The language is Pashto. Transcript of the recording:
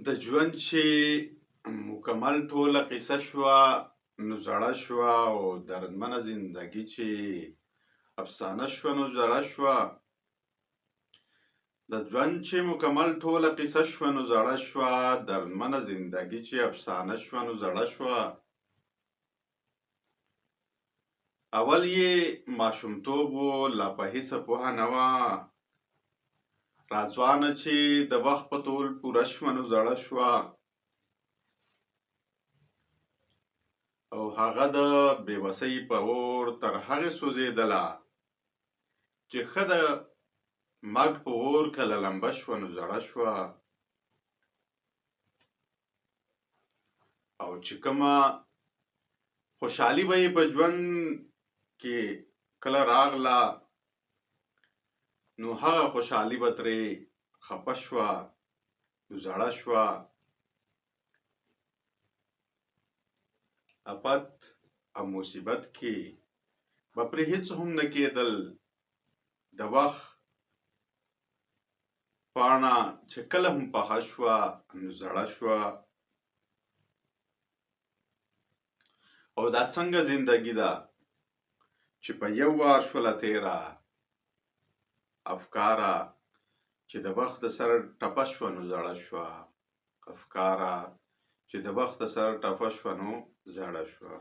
د ژوند چې مکمل ټوله قصه شوه نو زړه شوه او دردمنه زندګي چې افسانه شوه نو زړه شوه. د ژوند چې مکمل ټوله قصه شوه نو زړه شوه، دردمنه زندګي چې افسانه شوه نو زړه شوه. اول یې ماشومتوب و، لا په هېڅه پوهه نه وه، راځوانه چې د وخت په طول پوره شوه نو زړه شوه. او هغه د بېوسۍ په اور تر هغې سوځېدله چې ښه د مرګ په اور کله لمبه شوه نو زړه شوه. او چې کومه خوشحالي به یې په ژوند کې کله راغله نو هغه خوشحالي به ترې خفه شوه نو زړه شوه. افت او مصیبت کې به پرې هېڅ هم نه کېدل، د وخت پاڼه چې کله هم پخه شوه نو زړه شوه. او دا څنګه زندګي ده چې په یو وار شوله تېره، افکاره چې د وخت د سره ټپه شوه نو زړه شوه. افکاره چې د وخت د سره ټپه شوه نو زړه شوه.